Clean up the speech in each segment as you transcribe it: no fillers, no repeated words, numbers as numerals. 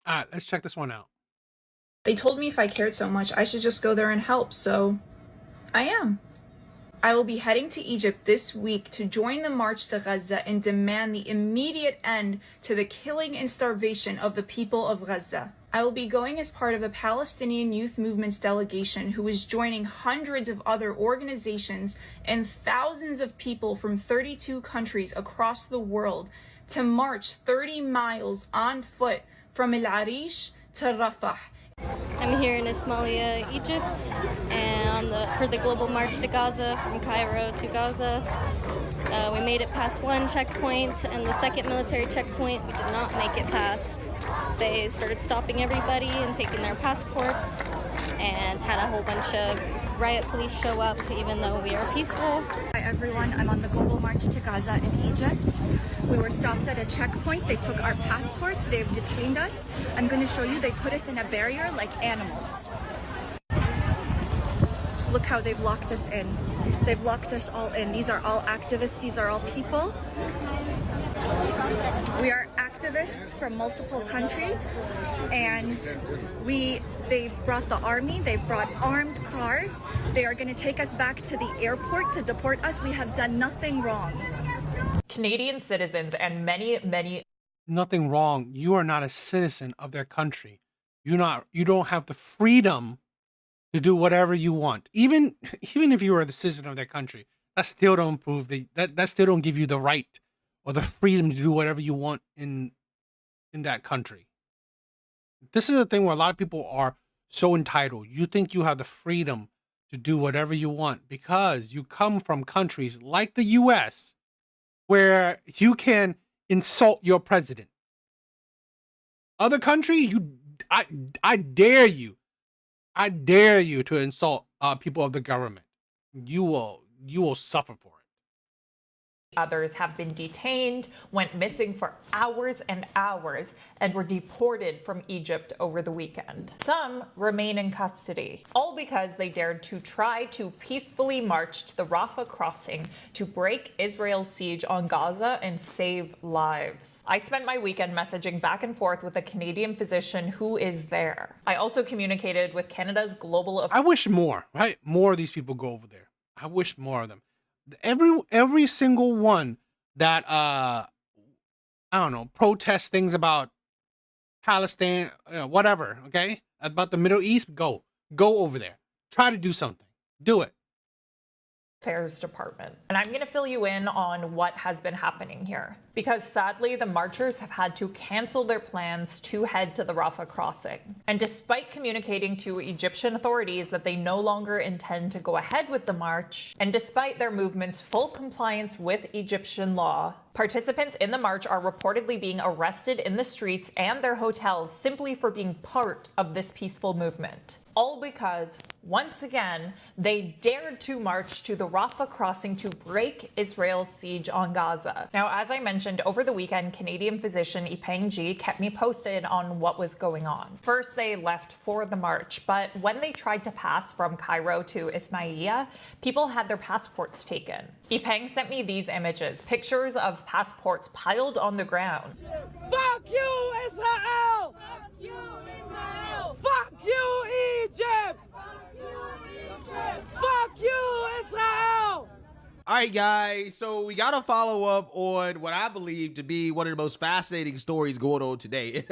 Let's check this one out. They told me if I cared so much, I should just go there and help, so I am. I will be heading to Egypt this week to join the march to Gaza and demand the immediate end to the killing and starvation of the people of Gaza. I will be going as part of the Palestinian Youth Movement's delegation, who is joining hundreds of other organizations and thousands of people from 32 countries across the world to march 30 miles on foot from El Arish to Rafah. I'm here in Ismailia, Egypt, and for the global march to Gaza, from Cairo to Gaza. We made it past one checkpoint, and the second military checkpoint we did not make it past. They started stopping everybody and taking their passports, and had a whole bunch of riot police show up, even though we are peaceful. Hi everyone, I'm on the global march to Gaza in Egypt. We were stopped at a checkpoint. They took our passports. They've detained us. I'm going to show you. They put us in a barrier like animals. Look how they've locked us in. They've locked us all in. These are all activists. These are all people. We are activists from multiple countries, and they've brought the army. They've brought armed cars. They are going to take us back to the airport to deport us. We have done nothing wrong. Canadian citizens and many Nothing wrong. You are not a citizen of their country. You don't have the freedom to do whatever you want. Even if you are the citizen of their country, that still don't prove that still don't give you the right or the freedom to do whatever you want in that country. This is the thing where a lot of people are so entitled. You think you have the freedom to do whatever you want because you come from countries like the US where you can insult your president. Other countries, I dare you. I dare you to insult people of the government. You will suffer for it. others have been detained, went missing for hours and hours, and were deported from Egypt over the weekend. Some remain in custody, all because they dared to try to peacefully march to the Rafah crossing to break Israel's siege on Gaza and save lives. I spent my weekend messaging back and forth with a Canadian physician who is there. I also communicated with Canada's global... I wish more, right? More of these people go over there. I wish more of them. Every single one that I don't know, protest things about Palestine, whatever, okay? About the Middle East, go over there. Try to do something. Do it. Affairs Department. And I'm going to fill you in on what has been happening here. Because sadly, the marchers have had to cancel their plans to head to the Rafah crossing. And despite communicating to Egyptian authorities that they no longer intend to go ahead with the march, and despite their movement's full compliance with Egyptian law, participants in the march are reportedly being arrested in the streets and their hotels simply for being part of this peaceful movement. All because, once again, they dared to march to the Rafah crossing to break Israel's siege on Gaza. Now, as I mentioned, over the weekend, Canadian physician Yipeng Ji kept me posted on what was going on. First, they left for the march, but when they tried to pass from Cairo to Ismailia, people had their passports taken. Yipeng sent me these images, pictures of passports piled on the ground. Fuck you, Israel! Fuck you, Israel! Fuck you, Egypt! Fuck you, Egypt! Fuck you, Israel! All right, guys, so we got to follow up on what I believe to be one of the most fascinating stories going on today.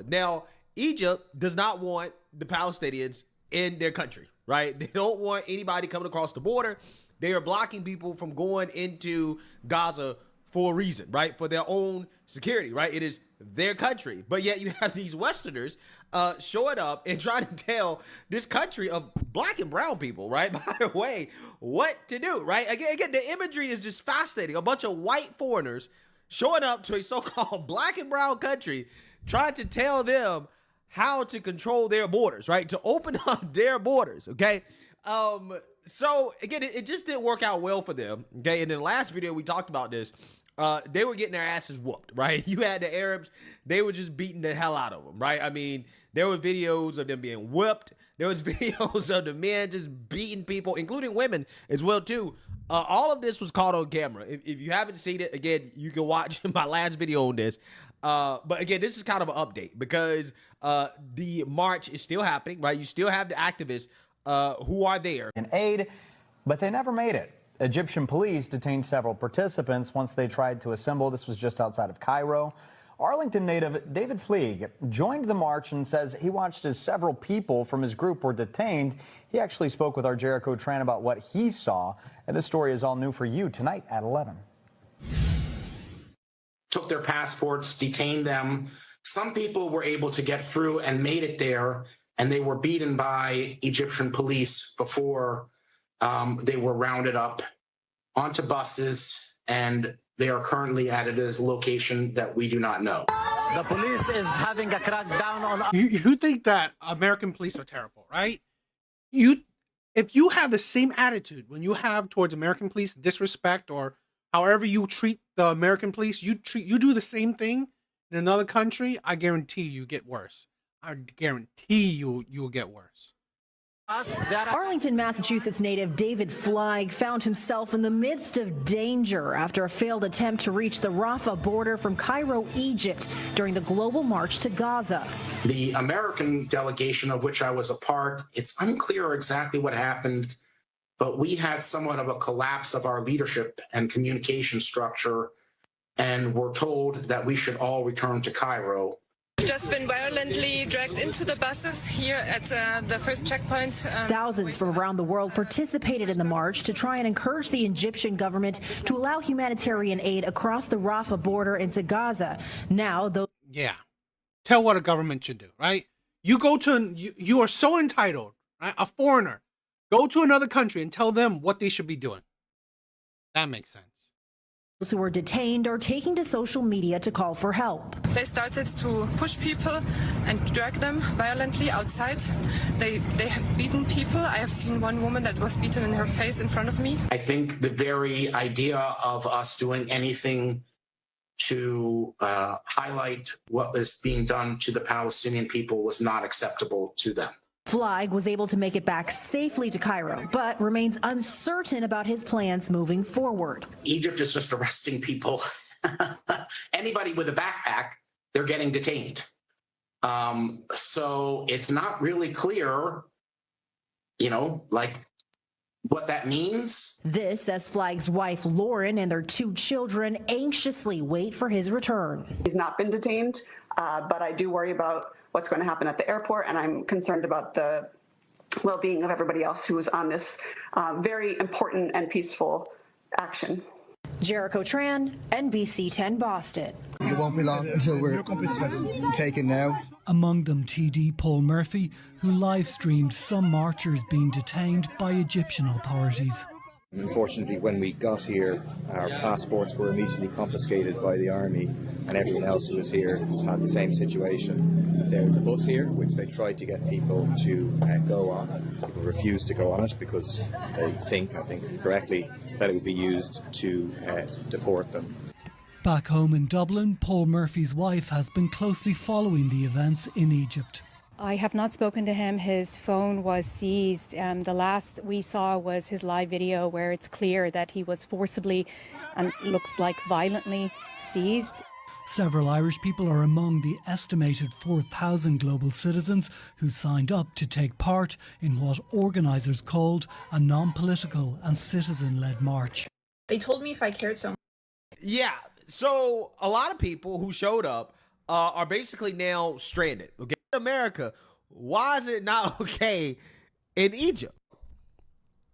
Now, Egypt does not want the Palestinians in their country, right? They don't want anybody coming across the border. They are blocking people from going into Gaza for a reason, right? For their own security, right? It is their country. But yet you have these Westerners showing up and trying to tell this country of black and brown people, right, by the way, what to do, right? Again, the imagery is just fascinating. A bunch of white foreigners showing up to a so-called black and brown country, trying to tell them how to control their borders, right? To open up their borders, okay? So again, it just didn't work out well for them, okay? And in the last video, we talked about this. They were getting their asses whooped, right? You had the Arabs, they were just beating the hell out of them, right? I mean, there were videos of them being whipped. There was videos of the men just beating people, including women as well, too. All of this was caught on camera. If you haven't seen it, again, you can watch my last video on this. But again, this is kind of an update because the march is still happening, right? You still have the activists who are there. In aid, but they never made it. Egyptian police detained several participants once they tried to assemble. This was just outside of Cairo. Arlington native David Fleeg joined the march and says he watched as several people from his group were detained. He actually spoke with our Jericho Tran about what he saw. And this story is all new for you tonight at 11. Took their passports, detained them. Some people were able to get through and made it there, and they were beaten by Egyptian police before they were rounded up onto buses, and they are currently at a location that we do not know. The police is having a crackdown on... You think that American police are terrible, right? If you have the same attitude when you have towards American police, disrespect, or however you treat the American police, you do the same thing in another country, I guarantee you get worse. I guarantee you will get worse. Arlington, Massachusetts native David Fleig found himself in the midst of danger after a failed attempt to reach the Rafah border from Cairo, Egypt during the global march to Gaza. The American delegation of which I was a part, it's unclear exactly what happened, but we had somewhat of a collapse of our leadership and communication structure, and were told that we should all return to Cairo. Just been violently dragged into the buses here at the first checkpoint. Thousands from around the world participated in the march to try and encourage the Egyptian government to allow humanitarian aid across the Rafah border into Gaza. Now, though, yeah, tell what a government should do, right? You are so entitled, right? A foreigner, go to another country and tell them what they should be doing. That makes sense. those who were detained are taking to social media to call for help. They started to push people and drag them violently outside. They have beaten people. I have seen one woman that was beaten in her face in front of me. I think the very idea of us doing anything to highlight what was being done to the Palestinian people was not acceptable to them. Fleig was able to make it back safely to Cairo, but remains uncertain about his plans moving forward. Egypt is just arresting people. Anybody with a backpack, they're getting detained. So it's not really clear, what that means. This as Fleig's wife, Lauren, and their 2 children anxiously wait for his return. He's not been detained, but I do worry about what's going to happen at the airport, and I'm concerned about the well-being of everybody else who is on this very important and peaceful action. Jericho Tran, NBC 10 Boston. It won't be long until we're taken now. Among them TD Paul Murphy, who live-streamed some marchers being detained by Egyptian authorities. Unfortunately, when we got here, our passports were immediately confiscated by the army, and everyone else who was here has had the same situation. There's a bus here which they tried to get people to go on. People refused to go on it because they think, I think correctly, that it would be used to deport them. Back home in Dublin, Paul Murphy's wife has been closely following the events in Egypt. I have not spoken to him. His phone was seized. The last we saw was his live video where it's clear that he was forcibly and looks like violently seized. Several Irish people are among the estimated 4,000 global citizens who signed up to take part in what organisers called a non-political and citizen-led march. They told me if I cared so much. Yeah, so a lot of people who showed up are basically now stranded. Okay, in America, why is it not okay in Egypt?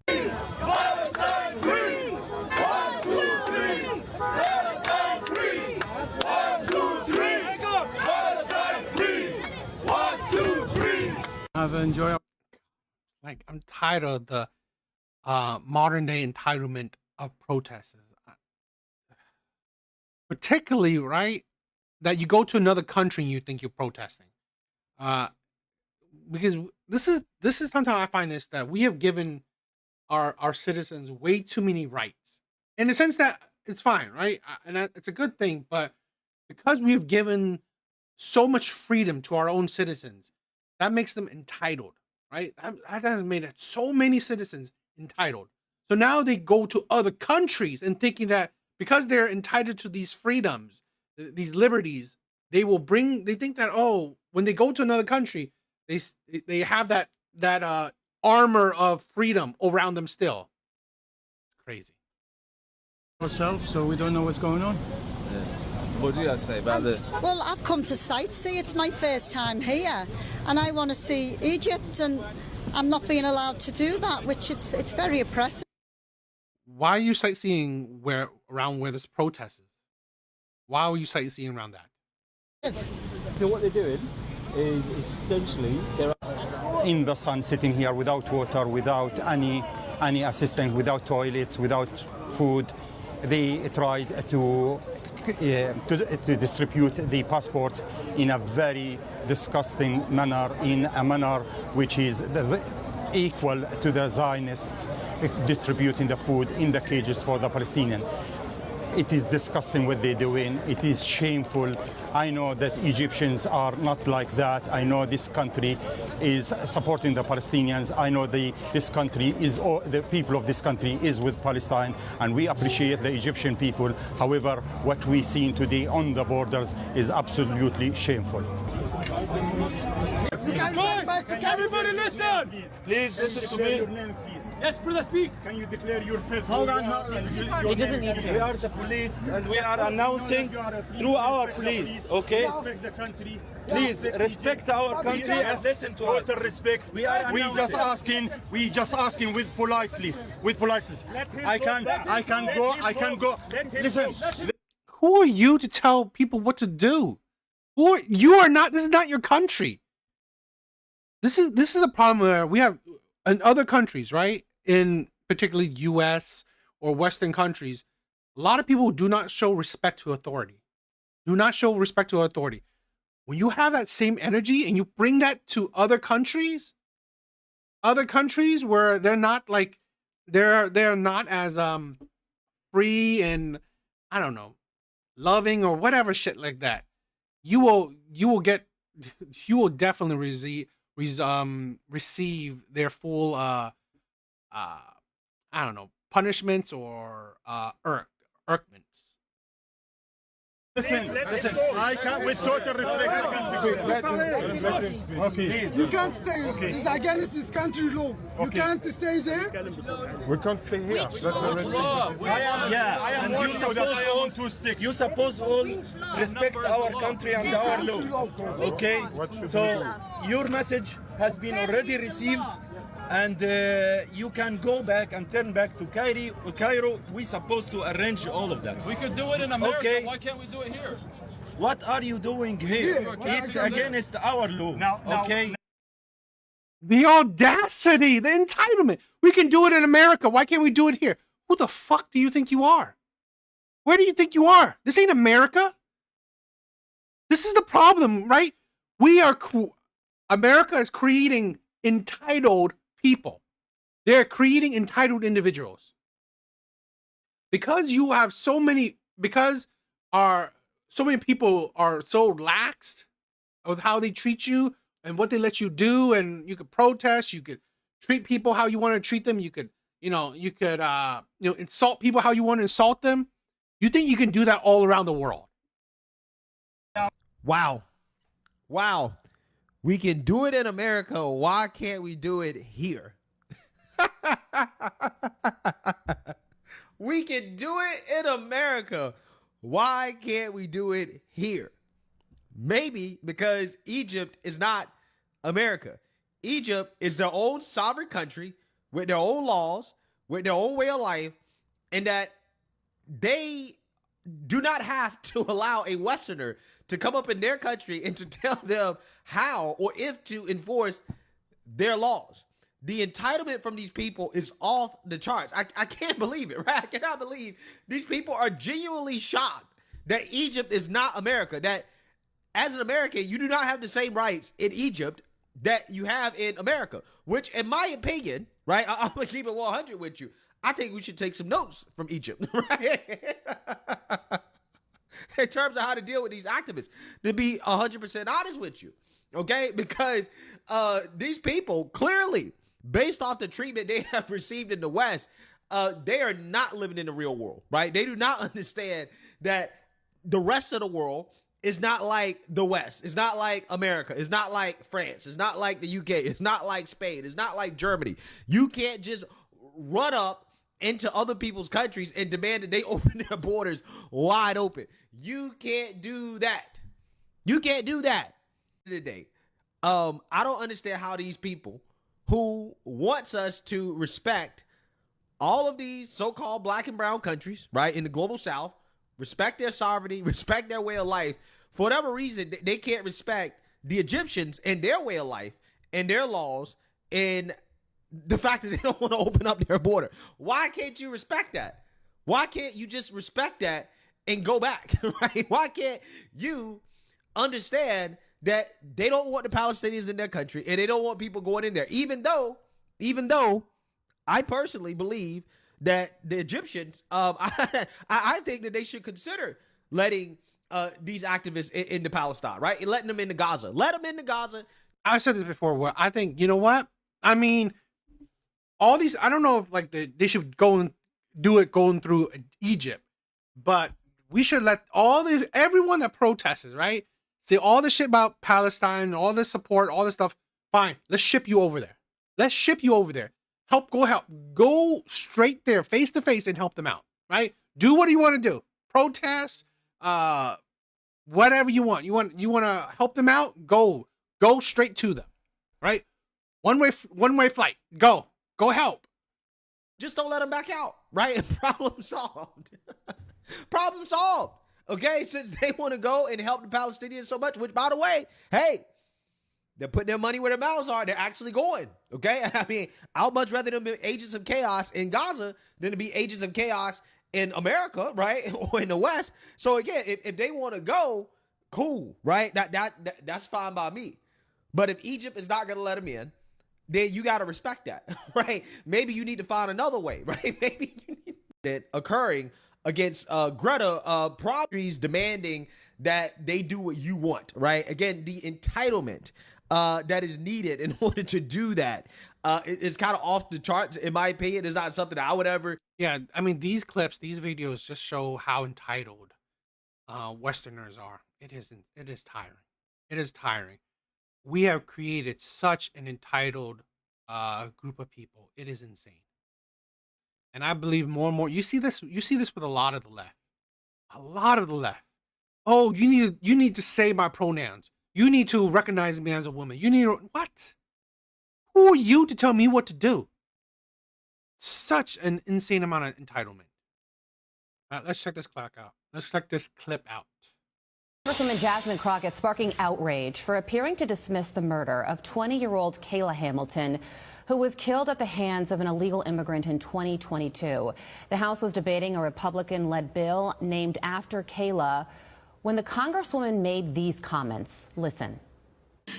Palestine free! 1, 2, 3! Palestine free! 1, 2, 3! Palestine free! 1, 2, 3! Have enjoyed. I'm tired of the modern day entitlement of protesters. Particularly, right, that you go to another country and you think you're protesting. Because this is sometimes I find this, that we have given our citizens way too many rights. In the sense that it's fine, right? And it's a good thing, but because we have given so much freedom to our own citizens, that makes them entitled, right? That has made it so many citizens entitled. So now they go to other countries and thinking that because they're entitled to these freedoms, these liberties, they think that, oh, when they go to another country, they have that armor of freedom around them still. It's crazy. Ourselves, so we don't know what's going on. What do you guys say about it? Well, I've come to sightsee. It's my first time here, and I want to see Egypt, and I'm not being allowed to do that, which it's very oppressive. Why are you sightseeing around where this protest is? Why are you sightseeing around that? So what they're doing is essentially they're in the sun, sitting here without water, without any assistance, without toilets, without food. They tried to distribute the passport in a very disgusting manner, in a manner which is equal to the Zionists distributing the food in the cages for the Palestinians. It is disgusting what they're doing. It is shameful. I know that Egyptians are not like that. I know this country is supporting the Palestinians. I know this country is, the people of this country is with Palestine, and we appreciate the Egyptian people. However, what we see today on the borders is absolutely shameful. Everybody listen! Please listen to me. Yes, brother, speak. Can you declare yourself? Hold on. He doesn't need to. We are the police, and we are announcing through our police, okay? Respect the country. Please respect our country and listen to us. Respect. We just asking with politeness. I can go. Listen. Who are you to tell people what to do? You are not. This is not your country. This is a problem where we have in other countries, right? In particularly U.S. or Western countries, a lot of people do not show respect to authority. Do not show respect to authority. When you have that same energy and you bring that to other countries where they're not like they're not as free and, I don't know, loving or whatever shit like that, you will definitely receive their full I don't know, punishments or irkments. Listen, I can't, with total respect, I can't. Okay. You can't stay. Okay. This is against this country law. Okay. You can't stay there. We can't stay here. That's I am warning you that I want to stick. You suppose all respect our country and our law. Okay? So your message has been already received, and you can go back and turn back to Cairo. We're supposed to arrange all of that. We could do it in America. Okay. Why can't we do it here? What are you doing here? It's against our law. Now, okay? The audacity, the entitlement. We can do it in America. Why can't we do it here? Who the fuck do you think you are? Where do you think you are? This ain't America. This is the problem, right? America is creating entitled people. They're creating entitled individuals. Because you have so many people are so laxed with how they treat you and what they let you do, and you could protest, you could treat people how you want to treat them, you could insult people how you want to insult them. You think you can do that all around the world? Wow. We can do it in America. Why can't we do it here? We can do it in America. Why can't we do it here? Maybe because Egypt is not America. Egypt is their own sovereign country with their own laws, with their own way of life, and that they do not have to allow a Westerner to come up in their country and to tell them how or if to enforce their laws. The entitlement from these people is off the charts. I can't believe it, right? I cannot believe these people are genuinely shocked that Egypt is not America, that as an American, you do not have the same rights in Egypt that you have in America, which in my opinion, right, I'm going to keep it 100 with you. I think we should take some notes from Egypt, right? In terms of how to deal with these activists, to be 100% honest with you, okay? Because these people clearly, based off the treatment they have received in the West, they are not living in the real world, right? They do not understand that the rest of the world is not like the West. It's not like America. It's not like France. It's not like the UK. It's not like Spain. It's not like Germany. You can't just run up into other people's countries and demand that they open their borders wide open. You can't do that. You can't do that today. I don't understand how these people who wants us to respect all of these so-called black and brown countries, right, in the global South, respect their sovereignty, respect their way of life. For whatever reason, they can't respect the Egyptians and their way of life and their laws and the fact that they don't want to open up their border. Why can't you respect that? Why can't you just respect that and go back, right? Why can't you understand that they don't want the Palestinians in their country and they don't want people going in there, even though I personally believe that the Egyptians, I think that they should consider letting these activists into Palestine, right? And letting them into Gaza. Let them into Gaza. I said this before, where I think, you know what? I mean, all these, I don't know if like they should go and do it going through Egypt, but we should let everyone that protests, right? Say all the shit about Palestine, all this support, all this stuff. Fine, let's ship you over there. Let's ship you over there. Go straight there, face to face, and help them out, right? Do what you want to do. Protest, whatever you want. You want to help them out? Go straight to them, right? One way flight. Go help. Just don't let them back out, right? Problem solved. Problem solved. Okay, since they want to go and help the Palestinians so much, which, by the way, hey, they're putting their money where their mouths are. They're actually going, okay? I mean, I'd much rather them be agents of chaos in Gaza than to be agents of chaos in America, right? Or in the West. So, again, if they want to go, cool, right? That's fine by me. But if Egypt is not going to let them in, then you got to respect that, right? Maybe you need to find another way, right? Maybe you need that occurring against Greta Properties demanding that they do what you want, right? Again, the entitlement that is needed in order to do that is kind of off the charts, in my opinion. It's not something that I would ever. Yeah, I mean, these clips, these videos just show how entitled Westerners are. It is tiring. It is tiring. We have created such an entitled group of people. It is insane. And I believe more and more, you see this with a lot of the left. A lot of the left. Oh, you need to say my pronouns. You need to recognize me as a woman. You need what? Who are you to tell me what to do? Such an insane amount of entitlement. Let's check this clip out. Congresswoman Jasmine Crockett sparking outrage for appearing to dismiss the murder of 20-year-old Kayla Hamilton, who was killed at the hands of an illegal immigrant in 2022. The House was debating a Republican-led bill named after Kayla when the Congresswoman made these comments. Listen.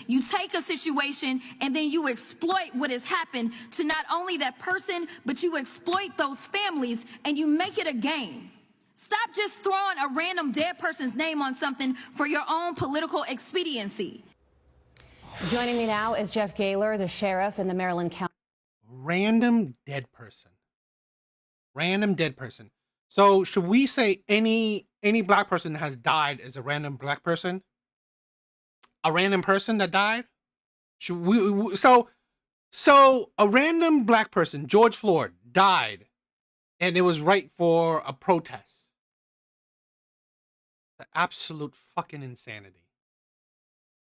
You take a situation and then you exploit what has happened to not only that person, but you exploit those families and you make it a game. Stop just throwing a random dead person's name on something for your own political expediency. Joining me now is Jeff Gaylor, the sheriff in the Maryland County. Random dead person. Random dead person. So should we say any black person that has died is a random black person? A random person that died? Should we so a random black person, George Floyd, died, and it was right for a protest. The absolute fucking insanity.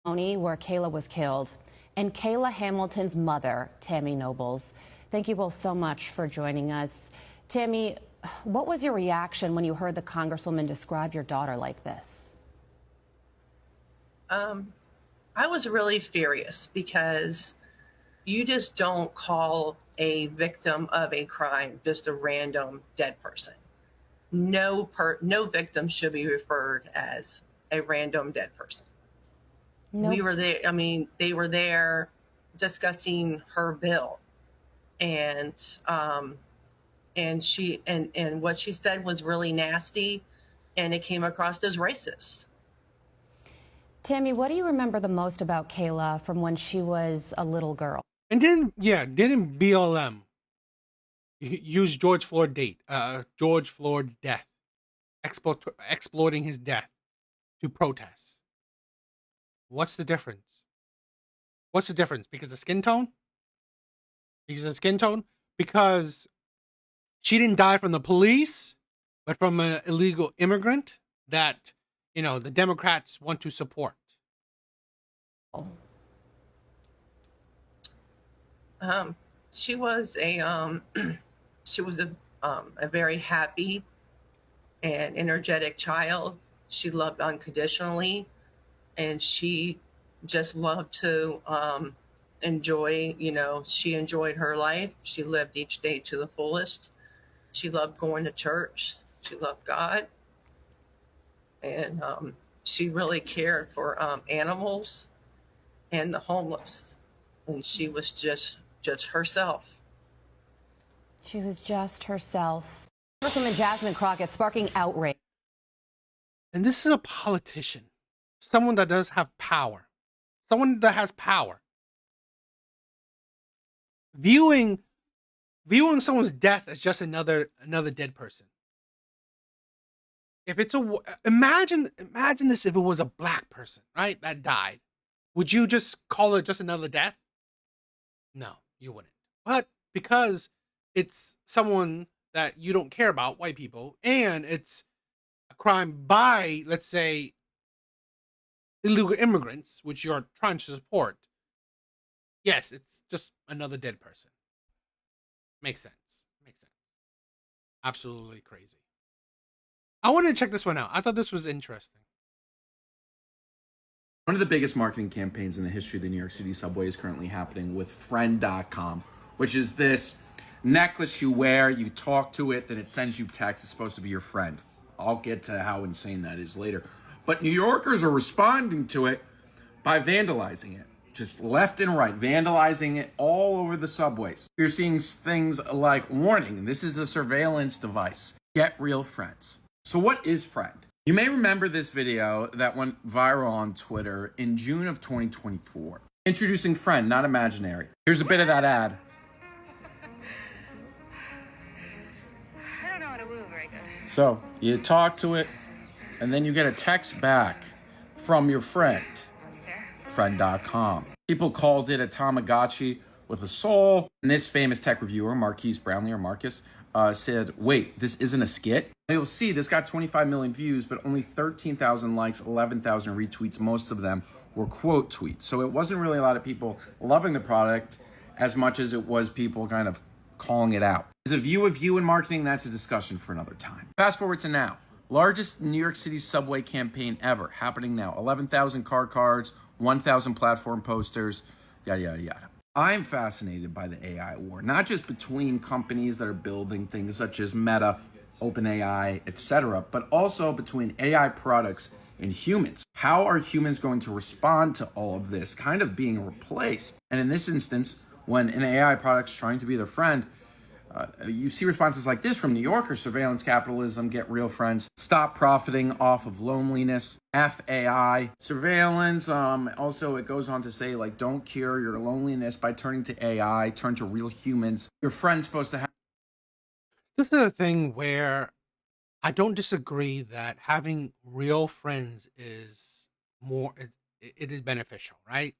Where Kayla was killed, and Kayla Hamilton's mother, Tammy Nobles. Thank you both so much for joining us. Tammy, what was your reaction when you heard the Congresswoman describe your daughter like this? I was really furious because you just don't call a victim of a crime just a random dead person. No victim should be referred as a random dead person. Nope. We were there. I mean, they were there discussing her bill, and what she said was really nasty, and it came across as racist. Tammy, what do you remember the most about Kayla from when she was a little girl? And didn't BLM use George Floyd's death, exploiting his death to protest? What's the difference? What's the difference? Because of skin tone? Because of skin tone? Because she didn't die from the police, but from an illegal immigrant that, the Democrats want to support. She was a very happy and energetic child. She loved unconditionally, and she just loved to enjoy. She enjoyed her life. She lived each day to the fullest. She loved going to church. She loved God, and she really cared for animals and the homeless. And she was just herself. She was just herself. Congresswoman Jasmine Crockett sparking outrage. And this is a politician, someone that does have power, someone that has power. Viewing someone's death as just another dead person. If it's imagine this if it was a black person, right, that died. Would you just call it just another death? No, you wouldn't. But because it's someone that you don't care about, white people, and it's a crime by, let's say, illegal immigrants, which you're trying to support, yes, it's just another dead person. Makes sense. Absolutely crazy. I wanted to check this one out. I thought this was interesting. One of the biggest marketing campaigns in the history of the New York City subway is currently happening with friend.com, which is this necklace you wear, you talk to it, then it sends you text. It's supposed to be your friend. I'll get to how insane that is later. But New Yorkers are responding to it by vandalizing it. Just left and right, vandalizing it all over the subways. You're seeing things like, warning, this is a surveillance device. Get real friends. So what is friend? You may remember this video that went viral on Twitter in June of 2024. Introducing friend, not imaginary. Here's a bit of that ad. I don't know how to move very good. So you talk to it, and then you get a text back from your friend. That's fair. Friend.com. People called it a Tamagotchi with a soul. And this famous tech reviewer, Marquise Brownlee or Marcus, said, wait, this isn't a skit? You'll see this got 25 million views, but only 13,000 likes, 11,000 retweets. Most of them were quote tweets. So it wasn't really a lot of people loving the product as much as it was people kind of calling it out. Is a view of you in marketing? That's a discussion for another time. Fast forward to now. Largest New York City subway campaign ever, happening now. 11,000 car cards, 1,000 platform posters, yada, yada, yada. I'm fascinated by the AI war, not just between companies that are building things such as Meta, OpenAI, etc., but also between AI products and humans. How are humans going to respond to all of this kind of being replaced? And in this instance, when an AI product's trying to be their friend, you see responses like this from New Yorkers: surveillance capitalism, get real friends, stop profiting off of loneliness, FAI, surveillance. Also, it goes on to say, like, don't cure your loneliness by turning to AI, turn to real humans. Your friend's supposed to have. This is a thing where I don't disagree that having real friends is more, it is beneficial, right?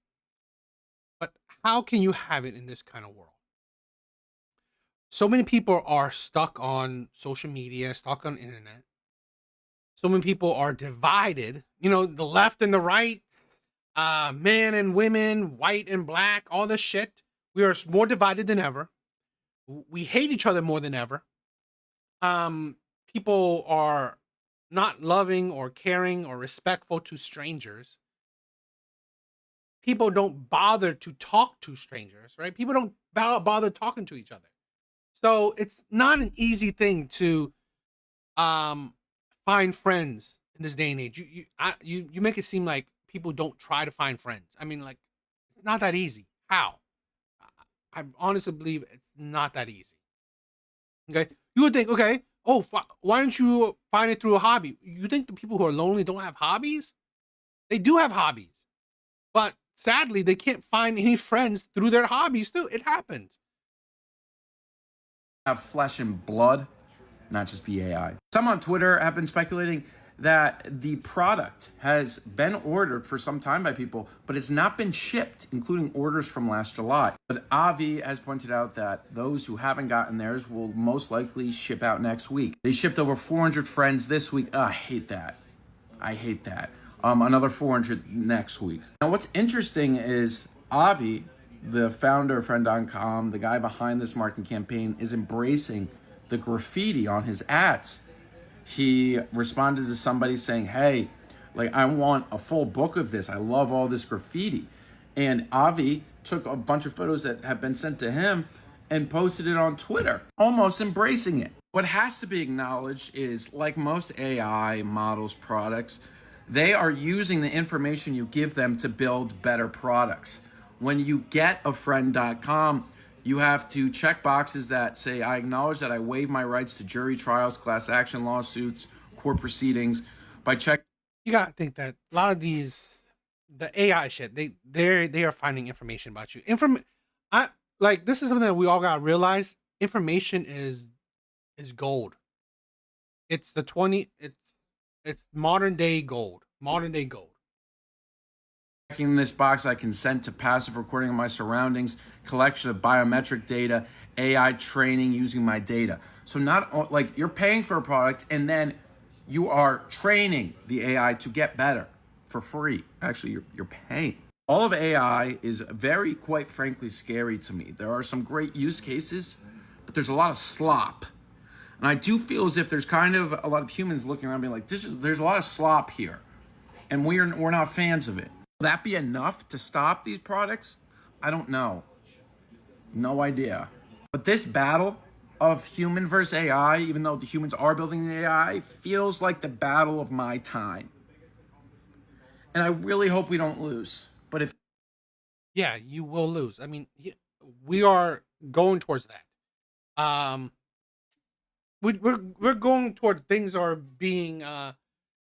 But how can you have it in this kind of world? So many people are stuck on social media, stuck on internet. So many people are divided, the left and the right, men and women, white and black, all this shit. We are more divided than ever. We hate each other more than ever. People are not loving or caring or respectful to strangers. People don't bother to talk to strangers, right? People don't bother talking to each other. So it's not an easy thing to find friends in this day and age. You make it seem like people don't try to find friends. I mean, like, it's not that easy. How? I honestly believe it's not that easy. Okay, you would think, okay, why don't you find it through a hobby? You think the people who are lonely don't have hobbies? They do have hobbies, but sadly, they can't find any friends through their hobbies too. It happens. Have flesh and blood, not just be AI. Some on Twitter have been speculating that the product has been ordered for some time by people, but it's not been shipped, including orders from last July. But Avi has pointed out that those who haven't gotten theirs will most likely ship out next week. They shipped over 400 friends this week. I hate that. I hate that. Another 400 next week. Now, what's interesting is Avi, the founder of Friend.com, the guy behind this marketing campaign, is embracing the graffiti on his ads. He responded to somebody saying, hey, like, I want a full book of this. I love all this graffiti. And Avi took a bunch of photos that have been sent to him and posted it on Twitter, almost embracing it. What has to be acknowledged is, like most AI models products, they are using the information you give them to build better products. When you get a Friend.com, you have to check boxes that say, I acknowledge that I waive my rights to jury trials, class action lawsuits, court proceedings by check. You gotta think that a lot of these, the AI shit, they are finding information about you. This is something that we all gotta realize. Information is gold. It's it's modern day gold. Modern day gold. Checking this box, I consent to passive recording of my surroundings, collection of biometric data, AI training using my data. So not like you're paying for a product and then you are training the AI to get better for free. Actually, you're paying. All of AI is very, quite frankly, scary to me. There are some great use cases, but there's a lot of slop. And I do feel as if there's kind of a lot of humans looking around being like, there's a lot of slop here. And we're not fans of it. Will that be enough to stop these products? I don't know. No idea. But this battle of human versus AI, even though the humans are building the AI, feels like the battle of my time. And I really hope we don't lose. But if Yeah, you will lose. I mean, we are going towards that. We're going toward things are being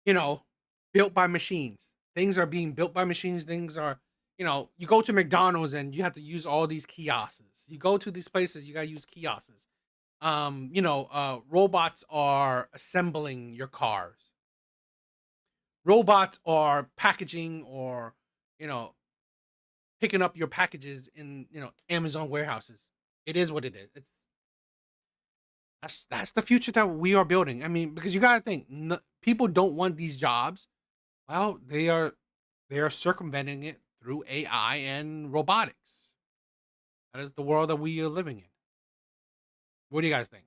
built by machines. Things are being built by machines. Things are, you go to McDonald's and you have to use all these kiosks. You go to these places, you gotta use kiosks. Robots are assembling your cars. Robots are packaging or, picking up your packages in, Amazon warehouses. It is what it is. That's the future that we are building. I mean, because you gotta think, people don't want these jobs. Well, they are circumventing it through AI and robotics. That is the world that we are living in. What do you guys think?